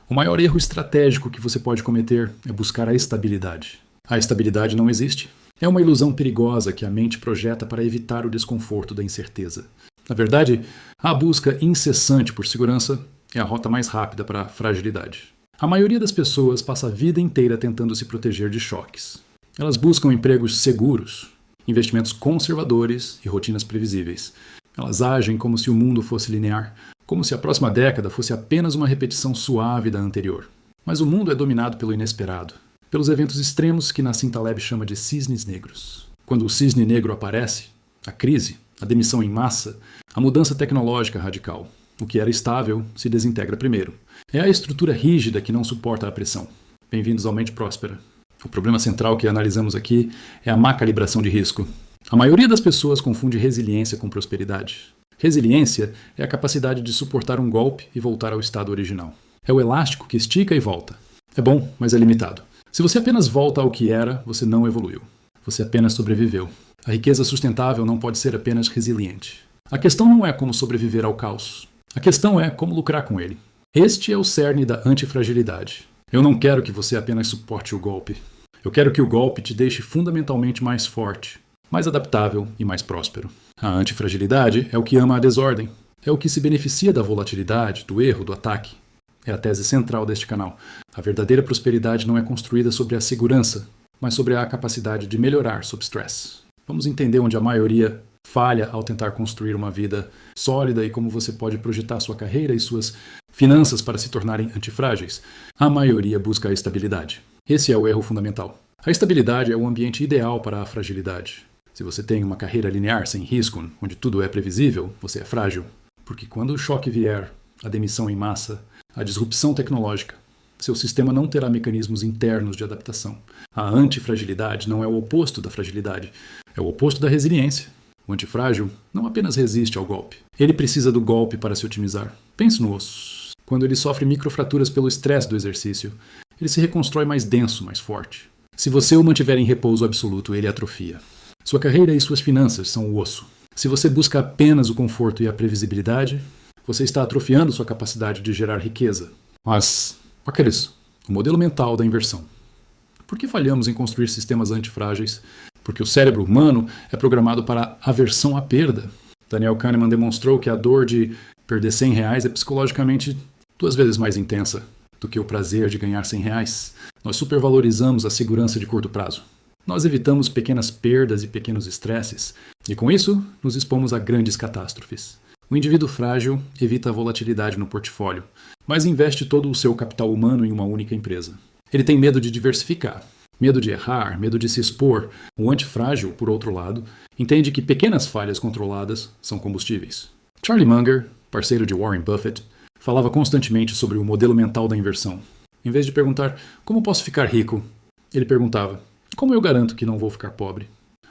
O maior erro estratégico que você pode cometer é buscar a estabilidade. A estabilidade não existe. É uma ilusão perigosa que a mente projeta para evitar o desconforto da incerteza. Na verdade, a busca incessante por segurança é a rota mais rápida para a fragilidade. A maioria das pessoas passa a vida inteira tentando se proteger de choques. Elas buscam empregos seguros, investimentos conservadores e rotinas previsíveis. Elas agem como se o mundo fosse linear, como se a próxima década fosse apenas uma repetição suave da anterior. Mas o mundo é dominado pelo inesperado, pelos eventos extremos que Nassim Taleb chama de cisnes negros. Quando o cisne negro aparece, a crise, a demissão em massa, a mudança tecnológica radical. O que era estável se desintegra primeiro. É a estrutura rígida que não suporta a pressão. Bem-vindos ao Mente Próspera. O problema central que analisamos aqui é a má calibração de risco. A maioria das pessoas confunde resiliência com prosperidade. Resiliência é a capacidade de suportar um golpe e voltar ao estado original. É o elástico que estica e volta. É bom, mas é limitado. Se você apenas volta ao que era, você não evoluiu. Você apenas sobreviveu. A riqueza sustentável não pode ser apenas resiliente. A questão não é como sobreviver ao caos. A questão é como lucrar com ele. Este é o cerne da antifragilidade. Eu não quero que você apenas suporte o golpe. Eu quero que o golpe te deixe fundamentalmente mais forte, mais adaptável e mais próspero. A antifragilidade é o que ama a desordem. É o que se beneficia da volatilidade, do erro, do ataque. É a tese central deste canal. A verdadeira prosperidade não é construída sobre a segurança, mas sobre a capacidade de melhorar sob stress. Vamos entender onde a maioria falha ao tentar construir uma vida sólida e como você pode projetar sua carreira e suas finanças para se tornarem antifrágeis. A maioria busca a estabilidade. Esse é o erro fundamental. A estabilidade é o ambiente ideal para a fragilidade. Se você tem uma carreira linear, sem risco, onde tudo é previsível, você é frágil. Porque quando o choque vier, a demissão em massa, a disrupção tecnológica, seu sistema não terá mecanismos internos de adaptação. A antifragilidade não é o oposto da fragilidade, é o oposto da resiliência. O antifrágil não apenas resiste ao golpe, ele precisa do golpe para se otimizar. Pense no osso. Quando ele sofre microfraturas pelo estresse do exercício, ele se reconstrói mais denso, mais forte. Se você o mantiver em repouso absoluto, ele atrofia. Sua carreira e suas finanças são o osso. Se você busca apenas o conforto e a previsibilidade, você está atrofiando sua capacidade de gerar riqueza. Mas, aqueles, o modelo mental da inversão. Por que falhamos em construir sistemas antifrágeis? Porque o cérebro humano é programado para aversão à perda. Daniel Kahneman demonstrou que a dor de perder R$100 é psicologicamente 2 vezes mais intensa do que o prazer de ganhar R$100. Nós supervalorizamos a segurança de curto prazo. Nós evitamos pequenas perdas e pequenos estresses, e com isso nos expomos a grandes catástrofes. O indivíduo frágil evita a volatilidade no portfólio, mas investe todo o seu capital humano em uma única empresa. Ele tem medo de diversificar. Medo de errar, medo de se expor. O antifrágil, por outro lado, entende que pequenas falhas controladas são combustíveis. Charlie Munger, parceiro de Warren Buffett, falava constantemente sobre o modelo mental da inversão. Em vez de perguntar como posso ficar rico, ele perguntava como eu garanto que não vou ficar pobre.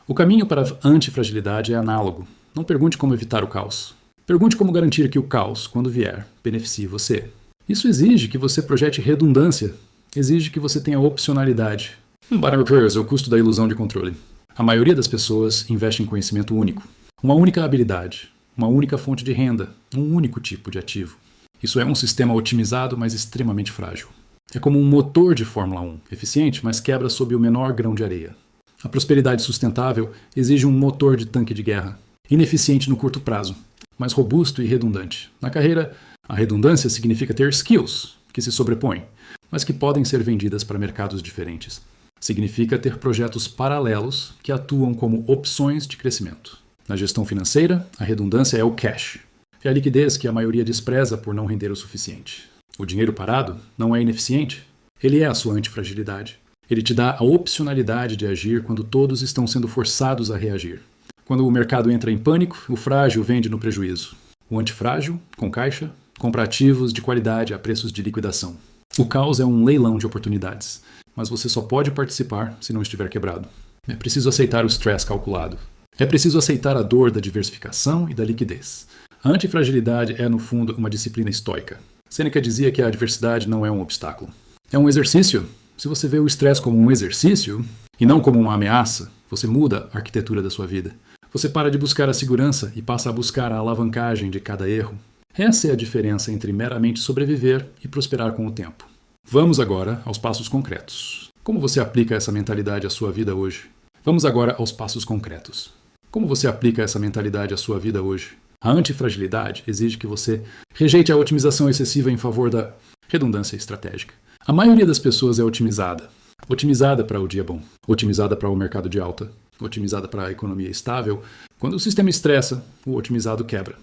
O caminho para a antifragilidade é análogo. Não pergunte como evitar o caos. Pergunte como garantir que o caos, quando vier, beneficie você. Isso exige que você projete redundância, exige que você tenha opcionalidade. É o custo da ilusão de controle. A maioria das pessoas investe em conhecimento único. Uma única habilidade, uma única fonte de renda, um único tipo de ativo. Isso é um sistema otimizado, mas extremamente frágil. É como um motor de Fórmula 1, eficiente, mas quebra sob o menor grão de areia. A prosperidade sustentável exige um motor de tanque de guerra, ineficiente no curto prazo, mas robusto e redundante. Na carreira, a redundância significa ter skills, que se sobrepõem, mas que podem ser vendidas para mercados diferentes. Significa ter projetos paralelos que atuam como opções de crescimento. Na gestão financeira, a redundância é o cash. É a liquidez que a maioria despreza por não render o suficiente. O dinheiro parado não é ineficiente. Ele é a sua antifragilidade. Ele te dá a opcionalidade de agir quando todos estão sendo forçados a reagir. Quando o mercado entra em pânico, o frágil vende no prejuízo. O antifrágil, com caixa, compra ativos de qualidade a preços de liquidação. O caos é um leilão de oportunidades, mas você só pode participar se não estiver quebrado. É preciso aceitar o stress calculado. É preciso aceitar a dor da diversificação e da liquidez. A antifragilidade é, no fundo, uma disciplina estoica. Sêneca dizia que a adversidade não é um obstáculo. É um exercício. Se você vê o estresse como um exercício e não como uma ameaça, você muda a arquitetura da sua vida. Você para de buscar a segurança e passa a buscar a alavancagem de cada erro. Essa é a diferença entre meramente sobreviver e prosperar com o tempo. Vamos agora aos passos concretos. Como você aplica essa mentalidade à sua vida hoje? Vamos agora aos passos concretos. Como você aplica essa mentalidade à sua vida hoje? A antifragilidade exige que você rejeite a otimização excessiva em favor da redundância estratégica. A maioria das pessoas é otimizada. Otimizada para o dia bom, otimizada para o mercado de alta, otimizada para a economia estável. Quando o sistema estressa, o otimizado quebra.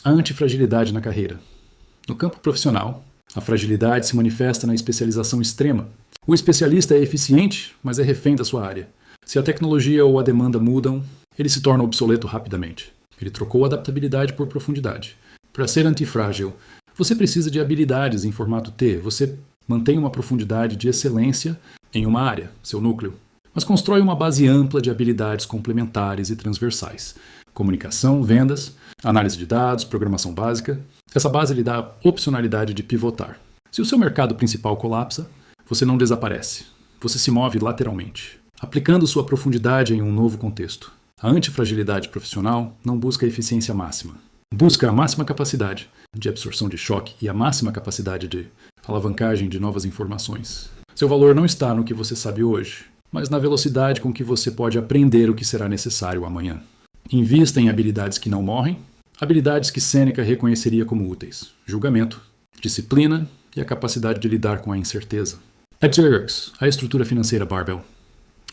A antifragilidade na carreira. No campo profissional, a fragilidade se manifesta na especialização extrema. O especialista é eficiente, mas é refém da sua área. Se a tecnologia ou a demanda mudam, ele se torna obsoleto rapidamente. Ele trocou adaptabilidade por profundidade. Para ser antifrágil, você precisa de habilidades em formato T. Você mantém uma profundidade de excelência em uma área, seu núcleo, mas constrói uma base ampla de habilidades complementares e transversais. Comunicação, vendas, análise de dados, programação básica. Essa base lhe dá a opcionalidade de pivotar. Se o seu mercado principal colapsa, você não desaparece. Você se move lateralmente, aplicando sua profundidade em um novo contexto. A antifragilidade profissional não busca a eficiência máxima. Busca a máxima capacidade de absorção de choque e a máxima capacidade de alavancagem de novas informações. Seu valor não está no que você sabe hoje, mas na velocidade com que você pode aprender o que será necessário amanhã. Invista em habilidades que não morrem, habilidades que Sêneca reconheceria como úteis: julgamento, disciplina e a capacidade de lidar com a incerteza. At Xerox, a estrutura financeira Barbell.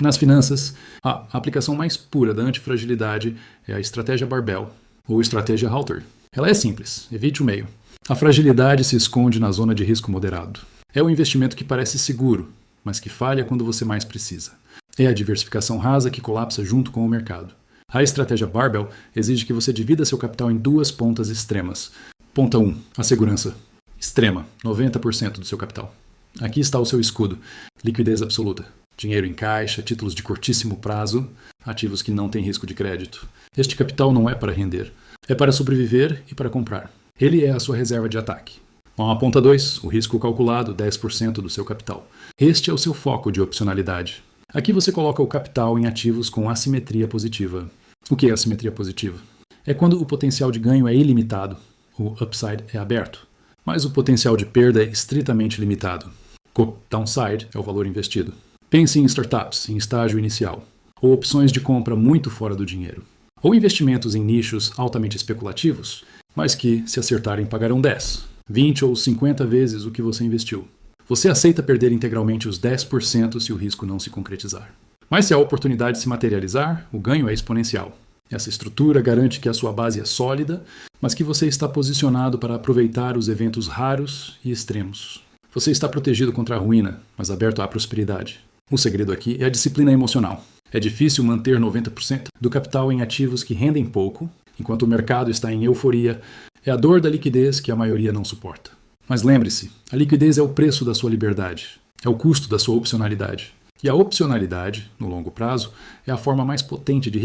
Nas finanças, a aplicação mais pura da antifragilidade é a estratégia Barbell, ou estratégia Halter. Ela é simples, evite o meio. A fragilidade se esconde na zona de risco moderado. É o investimento que parece seguro, mas que falha quando você mais precisa. É a diversificação rasa que colapsa junto com o mercado. A estratégia Barbell exige que você divida seu capital em duas pontas extremas. Ponta 1, a segurança. Extrema, 90% do seu capital. Aqui está o seu escudo, liquidez absoluta. Dinheiro em caixa, títulos de curtíssimo prazo, ativos que não têm risco de crédito. Este capital não é para render, é para sobreviver e para comprar. Ele é a sua reserva de ataque. A ponta 2, o risco calculado, 10% do seu capital. Este é o seu foco de opcionalidade. Aqui você coloca o capital em ativos com assimetria positiva. O que é assimetria positiva? É quando o potencial de ganho é ilimitado, o upside é aberto, mas o potencial de perda é estritamente limitado. O downside é o valor investido. Pense em startups em estágio inicial, ou opções de compra muito fora do dinheiro, ou investimentos em nichos altamente especulativos, mas que, se acertarem, pagarão 10, 20 ou 50 vezes o que você investiu. Você aceita perder integralmente os 10% se o risco não se concretizar. Mas se a oportunidade se materializar, o ganho é exponencial. Essa estrutura garante que a sua base é sólida, mas que você está posicionado para aproveitar os eventos raros e extremos. Você está protegido contra a ruína, mas aberto à prosperidade. O segredo aqui é a disciplina emocional. É difícil manter 90% do capital em ativos que rendem pouco, enquanto o mercado está em euforia. É a dor da liquidez que a maioria não suporta. Mas lembre-se, a liquidez é o preço da sua liberdade, é o custo da sua opcionalidade. E a opcionalidade, no longo prazo, é a forma mais potente de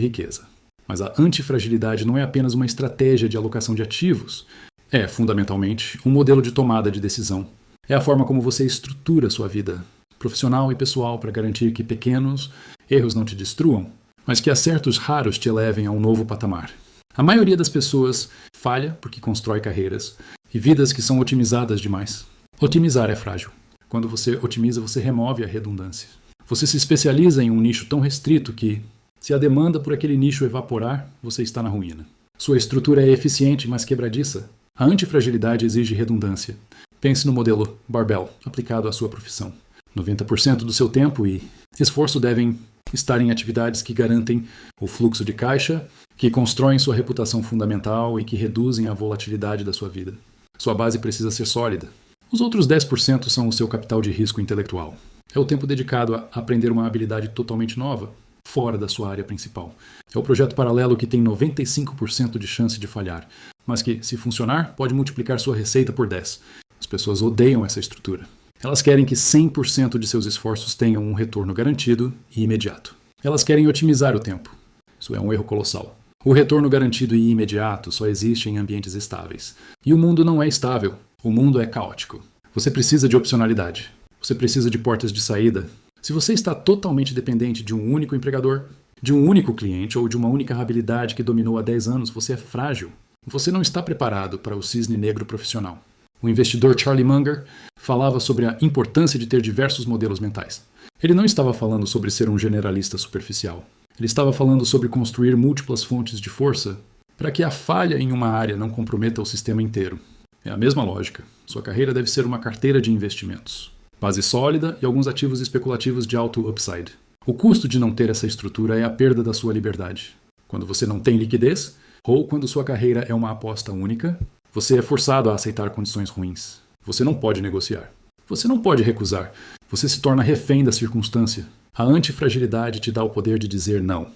riqueza. Mas a antifragilidade não é apenas uma estratégia de alocação de ativos. É, fundamentalmente, um modelo de tomada de decisão. É a forma como você estrutura sua vida, profissional e pessoal, para garantir que pequenos erros não te destruam, mas que acertos raros te elevem a um novo patamar. A maioria das pessoas falha porque constrói carreiras e vidas que são otimizadas demais. Otimizar é frágil. Quando você otimiza, você remove a redundância. Você se especializa em um nicho tão restrito que, se a demanda por aquele nicho evaporar, você está na ruína. Sua estrutura é eficiente, mas quebradiça. A antifragilidade exige redundância. Pense no modelo Barbell, aplicado à sua profissão. 90% do seu tempo e esforço devem estar em atividades que garantem o fluxo de caixa, que constroem sua reputação fundamental e que reduzem a volatilidade da sua vida. Sua base precisa ser sólida. Os outros 10% são o seu capital de risco intelectual. É o tempo dedicado a aprender uma habilidade totalmente nova, fora da sua área principal. É o projeto paralelo que tem 95% de chance de falhar, mas que, se funcionar, pode multiplicar sua receita por 10. As pessoas odeiam essa estrutura. Elas querem que 100% de seus esforços tenham um retorno garantido e imediato. Elas querem otimizar o tempo. Isso é um erro colossal. O retorno garantido e imediato só existe em ambientes estáveis. E o mundo não é estável. O mundo é caótico. Você precisa de opcionalidade. Você precisa de portas de saída. Se você está totalmente dependente de um único empregador, de um único cliente ou de uma única habilidade que dominou há 10 anos, você é frágil. Você não está preparado para o cisne negro profissional. O investidor Charlie Munger falava sobre a importância de ter diversos modelos mentais. Ele não estava falando sobre ser um generalista superficial. Ele estava falando sobre construir múltiplas fontes de força para que a falha em uma área não comprometa o sistema inteiro. É a mesma lógica. Sua carreira deve ser uma carteira de investimentos. Base sólida e alguns ativos especulativos de alto upside. O custo de não ter essa estrutura é a perda da sua liberdade. Quando você não tem liquidez, ou quando sua carreira é uma aposta única, você é forçado a aceitar condições ruins. Você não pode negociar. Você não pode recusar. Você se torna refém da circunstância. A antifragilidade te dá o poder de dizer não.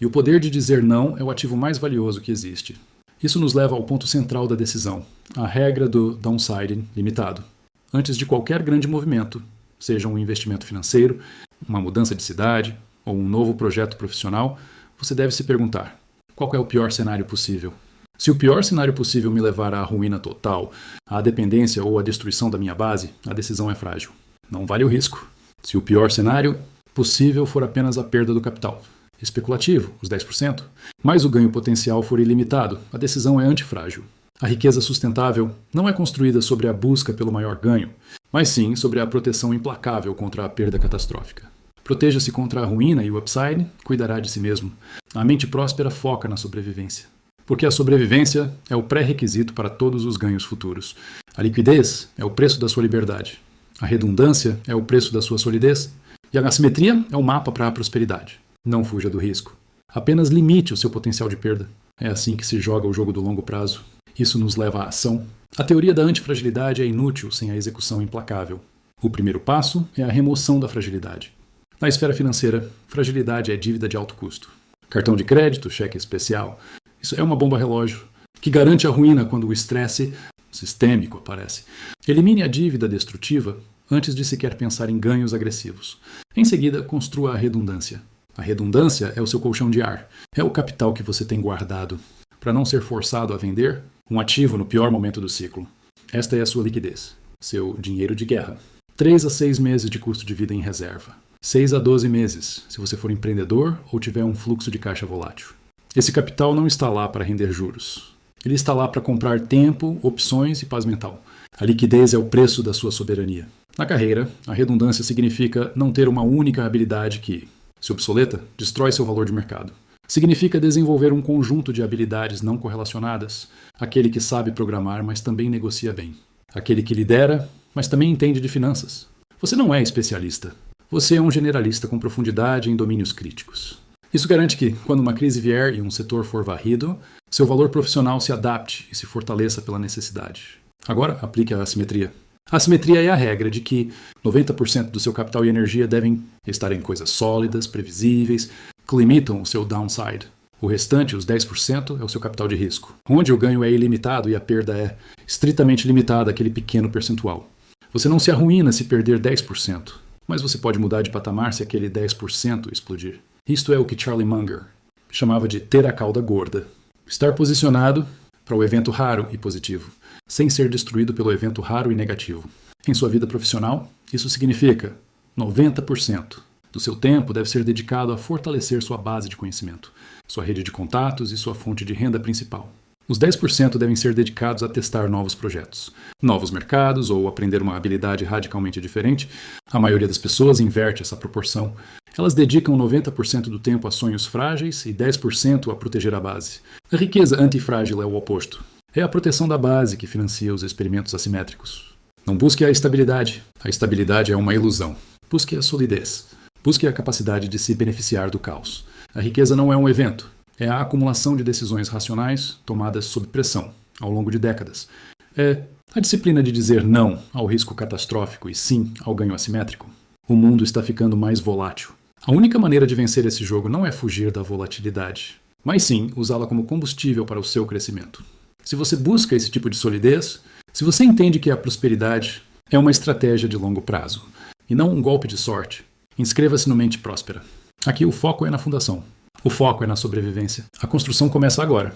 E o poder de dizer não é o ativo mais valioso que existe. Isso nos leva ao ponto central da decisão, a regra do downside limitado. Antes de qualquer grande movimento, seja um investimento financeiro, uma mudança de cidade ou um novo projeto profissional, você deve se perguntar: qual é o pior cenário possível? Se o pior cenário possível me levar à ruína total, à dependência ou à destruição da minha base, a decisão é frágil. Não vale o risco. Se o pior cenário possível for apenas a perda do capital especulativo, os 10%, mas o ganho potencial for ilimitado, a decisão é antifrágil. A riqueza sustentável não é construída sobre a busca pelo maior ganho, mas sim sobre a proteção implacável contra a perda catastrófica. Proteja-se contra a ruína e o upside, cuidará de si mesmo. A mente próspera foca na sobrevivência. Porque a sobrevivência é o pré-requisito para todos os ganhos futuros. A liquidez é o preço da sua liberdade. A redundância é o preço da sua solidez. E a assimetria é o mapa para a prosperidade. Não fuja do risco. Apenas limite o seu potencial de perda. É assim que se joga o jogo do longo prazo. Isso nos leva à ação. A teoria da antifragilidade é inútil sem a execução implacável. O primeiro passo é a remoção da fragilidade. Na esfera financeira, fragilidade é dívida de alto custo. Cartão de crédito, cheque especial. Isso é uma bomba relógio que garante a ruína quando o estresse sistêmico aparece. Elimine a dívida destrutiva antes de sequer pensar em ganhos agressivos. Em seguida, construa a redundância. A redundância é o seu colchão de ar. É o capital que você tem guardado para não ser forçado a vender um ativo no pior momento do ciclo. Esta é a sua liquidez, seu dinheiro de guerra. 3 a 6 meses de custo de vida em reserva. 6 a 12 meses, se você for empreendedor ou tiver um fluxo de caixa volátil. Esse capital não está lá para render juros. Ele está lá para comprar tempo, opções e paz mental. A liquidez é o preço da sua soberania. Na carreira, a redundância significa não ter uma única habilidade que, se obsoleta, destrói seu valor de mercado. Significa desenvolver um conjunto de habilidades não correlacionadas, aquele que sabe programar, mas também negocia bem. Aquele que lidera, mas também entende de finanças. Você não é especialista. Você é um generalista com profundidade em domínios críticos. Isso garante que, quando uma crise vier e um setor for varrido, seu valor profissional se adapte e se fortaleça pela necessidade. Agora, aplique a assimetria. A assimetria é a regra de que 90% do seu capital e energia devem estar em coisas sólidas, previsíveis, que limitam o seu downside. O restante, os 10%, é o seu capital de risco, onde o ganho é ilimitado e a perda é estritamente limitada àquele pequeno percentual. Você não se arruína se perder 10%, mas você pode mudar de patamar se aquele 10% explodir. Isto é o que Charlie Munger chamava de ter a cauda gorda. Estar posicionado para o evento raro e positivo, sem ser destruído pelo evento raro e negativo. Em sua vida profissional, isso significa 90% do seu tempo deve ser dedicado a fortalecer sua base de conhecimento, sua rede de contatos e sua fonte de renda principal. Os 10% devem ser dedicados a testar novos projetos, novos mercados ou aprender uma habilidade radicalmente diferente. A maioria das pessoas inverte essa proporção. Elas dedicam 90% do tempo a sonhos frágeis e 10% a proteger a base. A riqueza antifrágil é o oposto. É a proteção da base que financia os experimentos assimétricos. Não busque a estabilidade. A estabilidade é uma ilusão. Busque a solidez. Busque a capacidade de se beneficiar do caos. A riqueza não é um evento. É a acumulação de decisões racionais tomadas sob pressão, ao longo de décadas. É a disciplina de dizer não ao risco catastrófico e sim ao ganho assimétrico. O mundo está ficando mais volátil. A única maneira de vencer esse jogo não é fugir da volatilidade, mas sim usá-la como combustível para o seu crescimento. Se você busca esse tipo de solidez, se você entende que a prosperidade é uma estratégia de longo prazo e não um golpe de sorte, inscreva-se no Mente Próspera. Aqui o foco é na fundação. O foco é na sobrevivência. A construção começa agora.